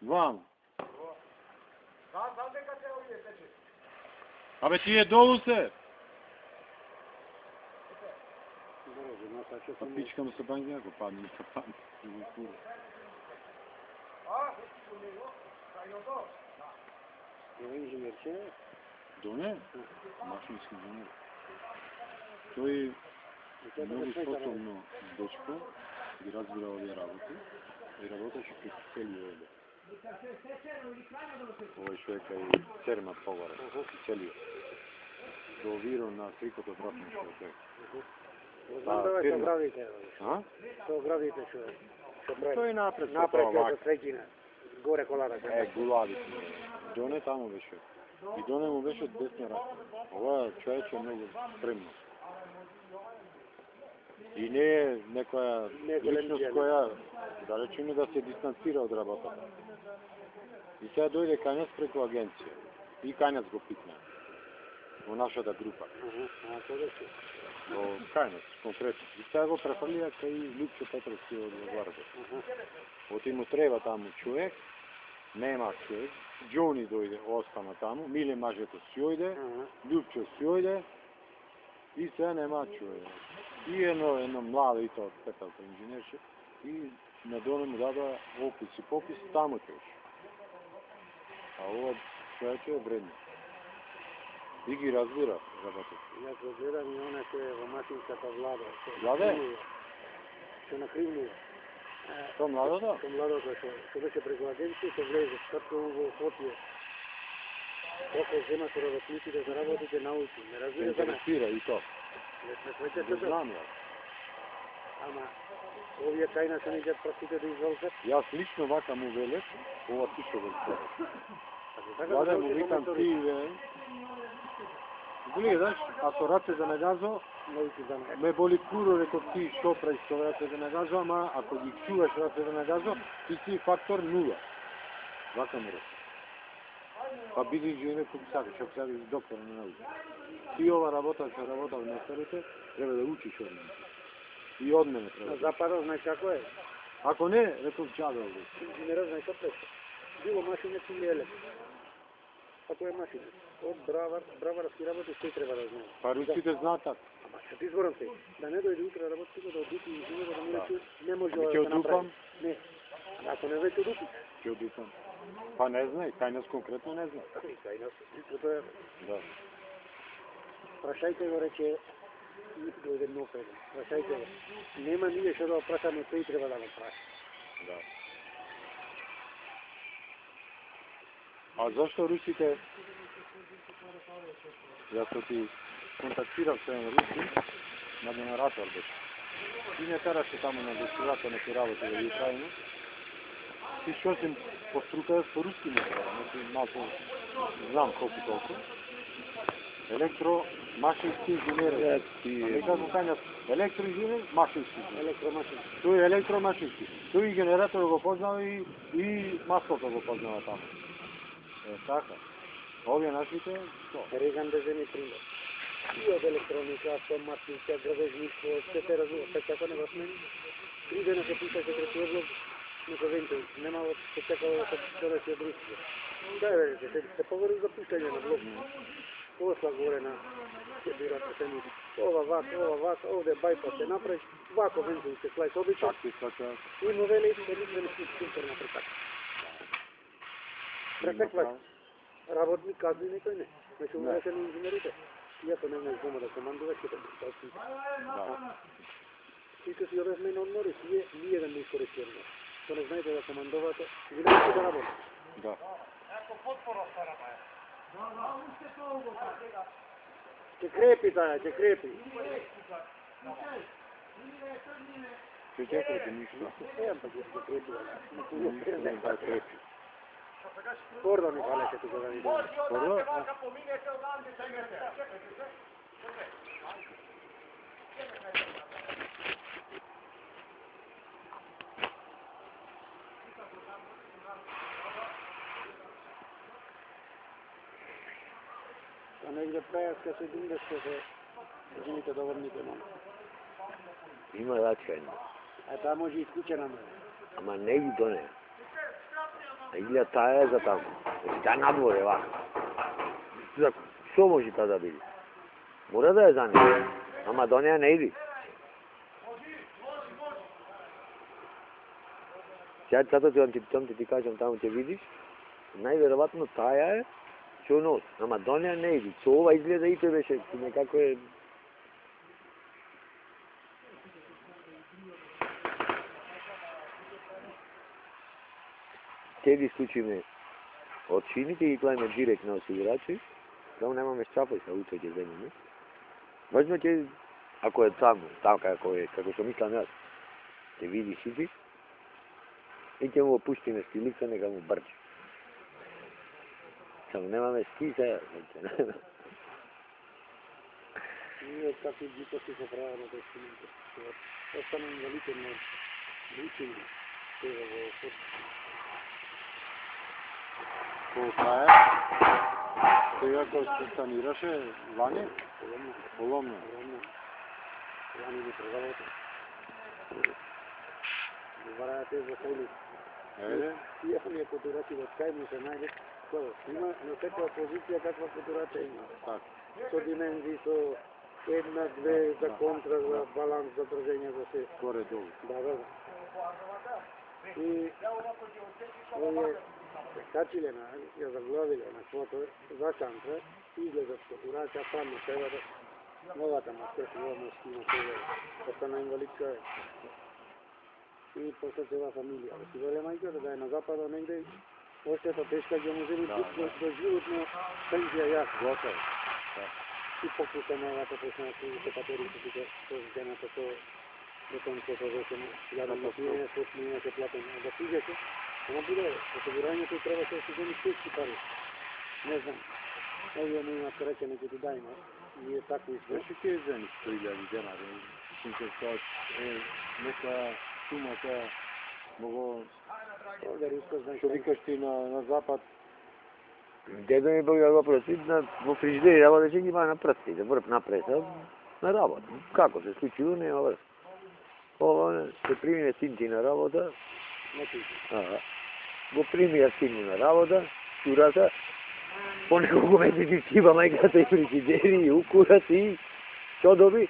Ван. Абе тие долу се. А пичка му се банги, ако падне, не се падне. Инженер че? Доне? Машински инженер. Тој многу способно дечко ги разбира овие работи и работеше при цели овде. Овој човек е Цермат погоре, цели. До Виро на Крикото вратно што е. Знам да ве градите. А? Што градите што? Тој напред до средина. Горе колата. Гулавите. Доне таму беше. И Доне му беше десна рака. Ова човече е многу спремно. И не е некоја личност која, да речеме, да се дистанцира од работата. И сега дојде кај нас преку агенција. И кај нас го питна. Во нашата група. Во кај нас, конкретно. И сега го префрлија кај Лупчо Петровски од Варгов. Оти му треба таму човек, нема човек. Џони дојде, остана таму. Миле мажето си ојде, Лупчо си ојде. И сега нема човек. И едно младо и тоа петалка инженерше. И на Доне му дадоа опис и попис, таму ќе. А ова човече е вредно. И ги разбира работата. Јас го гледам и она што е во машинската влада. Владе? Што на Кривније. Што младото? Што младото што беше преку агенција, што влезе, како во Фотија. Колко зема со работниците за работите научи. Не разбира за нас. Интересира и тоа. Не знам ја. Ама, овие кај нас не ќе прстите да изволкат. Јас лично вака му велев, ова ти што го скажа. Владе му викам ти, гледаш, ако раце да не газо, ме боли куро, реков ти што прави што раце да не газо, ама ако ги чуваш раце да не газо, ти си фактор 0. Вака му реков. Па биди инженер кој сакаш, ако сакаш доктор на науки. Ти ова работа, што работа во месторите, треба да учиш од мене. И од мене треба. Западот знаеш како е? Ако не, реков чаго. Инженерот знаеш што прече. Било машина или електро. Ако е машина. Од браварски работи што треба да знае. Па руците знаат така. Ама што ти зборам се? Да не дојде утре работник да одупи инженерот да му рече, не може да да направи. Не. Ако не веќе одупи. Ќе одупам. Па не знае, кај нас конкретно не знае. Кај нас, тоа е. Да. Прашајте го, рече, дојде нов еден. Прашајте го. Нема ние што да го прашаме, тој треба да го праша. Да. А зашто русите? Јас што ти контактирав со еден руси на генератор беше. И не караше таму на дестилата на работи да ги правиме. И што си по струка по-руски не треба, значи малко знам колку толку. Електромашински инженер. Како кањас електроинженер, машински инженер. Електромашински. Тој е електромашински. Тој и генератор го познава и маслото го познава таму. Е така. Овие нашите, што? Реган да земи пример. И од електроника, автоматика, градежништво, се те разбира, како не го смени. 3 дена се пишаше преку облог, neko vente, nema se čekalo da se donese društvo. Da je velike, se pogovori za puštanje na bloku. Posla gore na birate se mi. Ova vaka, ovdje bypass se napraviš, ovako vente se slajš obično. I mu veli se nisam super napred tako. Pretekvaš, работник казни некој не. Значи, увлечени инженерите. Иако не знаеш дома да командуваш, ќе те постави. И като си одеш на одмори, ние да не искористи одмор. Ако не знаете да командувате, ви научите да работите. Да. Еко потпора стара баја. Ќе крепи таа, ќе крепи. Ќе крепи ништо. Па ќе крепи. Да крепи. Кордо не фалеше тука да видим. Кордо? А негде прајаска се диндешко се жените доводните мама. Има лачање. А таа може исклучена ме. Ама не ги до неја. Изгледа таа е за таму. Таа надворе, вака. Што може таа да биде? Мора да е за неја. Ама до неја не иди. Сега цато ти кажам, таму ќе видиш, најверојатно таа е што нос. Ама до неја не иди. Со ова изгледа и тој беше некако е... Ќе ги исклучиме од шините и клајме директ на осигурачи, да немаме шчапој са утре ќе земеме. Важно ќе, ако е таму, како што мислам јас, ќе види сити и ќе му опуштиме стилица, нека му брчи. Само немаме ски сега. Ние какви глупости се прават на тој шините. Остана инвалиден на личини. Тега во фот. Колка е? Сега кој се станираше, лани? Поломно. Лани ги продавате. Варајате за сели. Еве? Тие ми е фотографија од кај му се најде. Има на секоја позиција каква фотографија има. Така. Со димензии, со една, две, за контра, за баланс, за држење, за се. Горе-долу. Да. И овие качиле ја заглавиле на фото за канцер, излезат фотографија, падна сега новата маска, новата маска, остана инвалидка. И после цела фамилија. Си веле мајката да е на запада негде, оштета тешка ќе му зели до животно пензија јас. Готово. И покуса на овата песна, се патерите тука, со дената, со детонко, со весено, ја да посмије, посмије, се платен, да сигеше. Ама буде, осигурањето треба се осигури тешки пари. Не знам, овие не имат среќа, неќе ти дајме. И е тако и све. Што ќе земи 100.000 денари? Мислам што е некоја сума која многу... Овде руско знаеш. Што викаш ти на запад? Дедо ми бил го прости, во фрижидери работеше ги има на прсти, да врп напреса, на работа. Како се случило, нема врз. Ова се примине синти на работа, го примија син на работа, чурата, по неколку месеци скиба мајката и фрижидери, и укурат и што доби?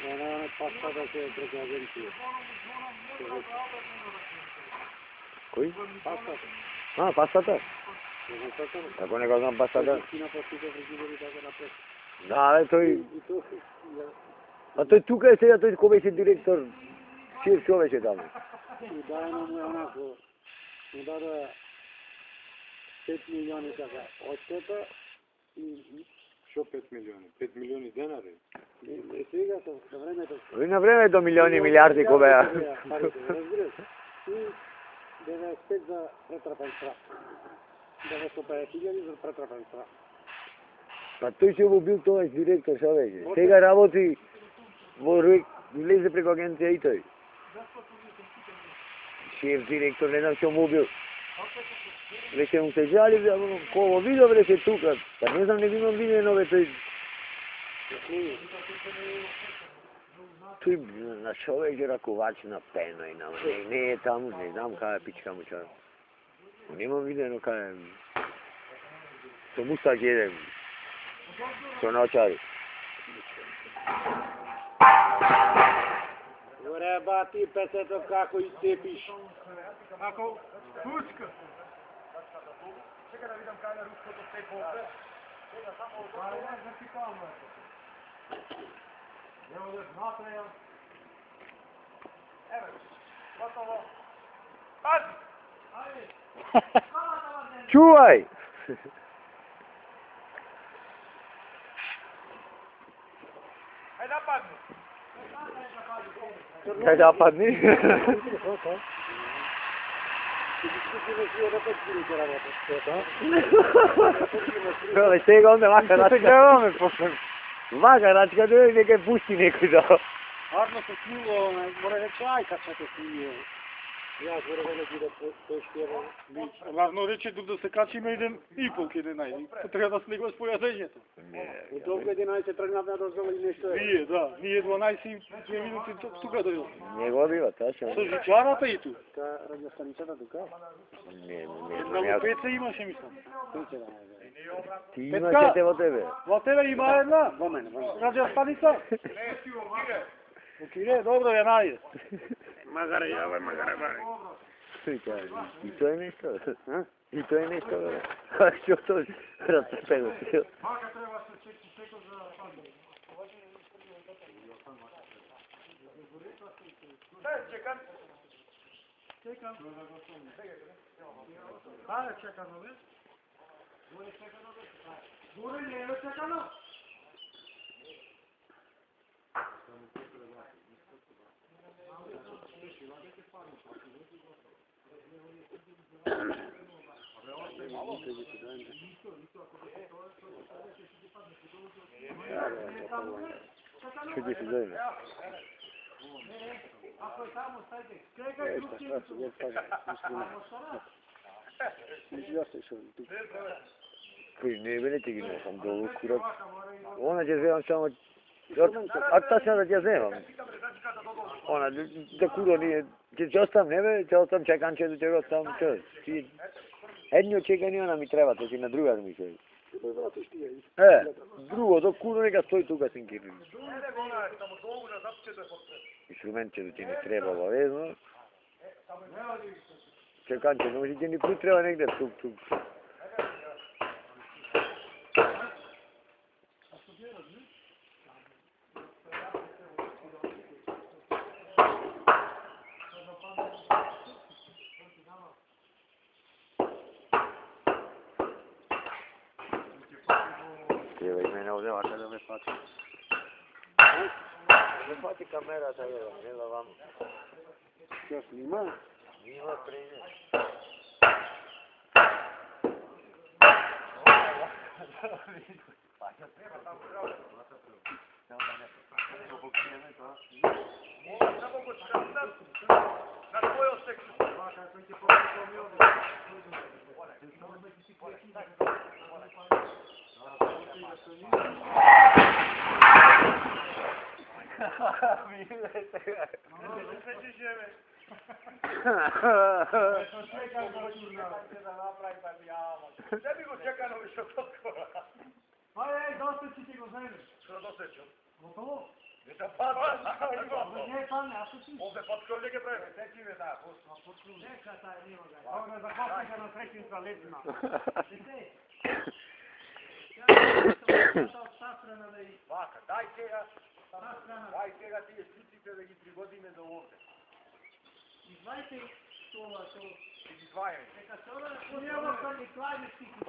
Она пастата се преку агенција. Кој? Пастата. Пастата? Како не го знам пастата? Да, тој... А тој тука е сега, тој кој беше директор, шеф што беше таму? И дајно му е онако, му даде 5 милиони така одштета и... Што 5 милиони? 5 милиони денари? И сега со времето... И на времето милиони, милиарди ко беа. И 95 за претрапен штраф. 950.000 за претрапен штраф. Па тој што го бил тоа директор, што беше? Сега работи во влезе преку агенција и тој. Шеф директор, не знам што му бил. Рече му се жали, кој видов рече тука. Па не знам, не го имам видено бе тој. Тој на човек е ракувач на пено и не е таму, не знам кај е пичка му чар. Немам видено кај е. Со мустак едем. Со наочари. Горе ба ти песето како изцепиш. Ако Турска. Чека да видам кај на руското степо опре. Сега само отваря вертикално. Нема да внатре. Еве. Готово. Пази. Ајде. Чувај! Ајде да падни. Кај да падни? Добре, сега онде вака рачка. Вака рачка, дојде нека пусти некој да. Арно се снимува, море рече, ај как се снимува. Јас во ревелеќи да поштијава. Равно рече тук да се качиме 1,5 11. Треба да слегуваш појазењето. У толку 11 тргнав на дозвола и нешто е. Ние, да, ние 12 и 2 минути тука дојдов. Не го бива, тача. Со жичарата и ту. Та радиостаницата тука. Не, На пеца имаше, мислам. Пеќе да ти имаш ете во тебе. Во тебе има една Во мене, во мене. радиостаница. Окире, добро ја најде. Магаре јавај, магаре баре. И тоа е нешто. А? И тоа е нешто. А што тоа разцепено си? Мака треба се чеки секој за фамилија. Чекам. Чекам. Ајде, чекано, бе. Горе чекано, бе. Горе не е чекано. Што ќе се дојме? Не бе, не ти ги носам долу, курат. Она ќе земам само... А тачно да ќе земам. Она, да куро ние... Ќе оставам, не бе, ќе оставам чеканчето, ќе го оставам, што? Едно чекање, она ми треба, тоа ќе на друга да ми се... Другото куро нека стои тука син кирни. Инструментчето ќе ни треба обавезно. Чеканчето, може ќе ни притреба негде тук. Ева и мене овде вака да ме фати. Ме фати камерата, ева, не да вам. Што снима? Снима преде. Ајде, достачи ќе го земе. Што досечам? Готово? Не се пада. Не е пане, а што си? Овде паткорле ќе прави. Теки ме таа пус. Нека таа нема га. Овде за хостика на среќница летна. Вака, дај сега тие слиците да ги пригодиме за овде. Извајте тоа, Ги извајаме. нека се ода, нема да клајме стики,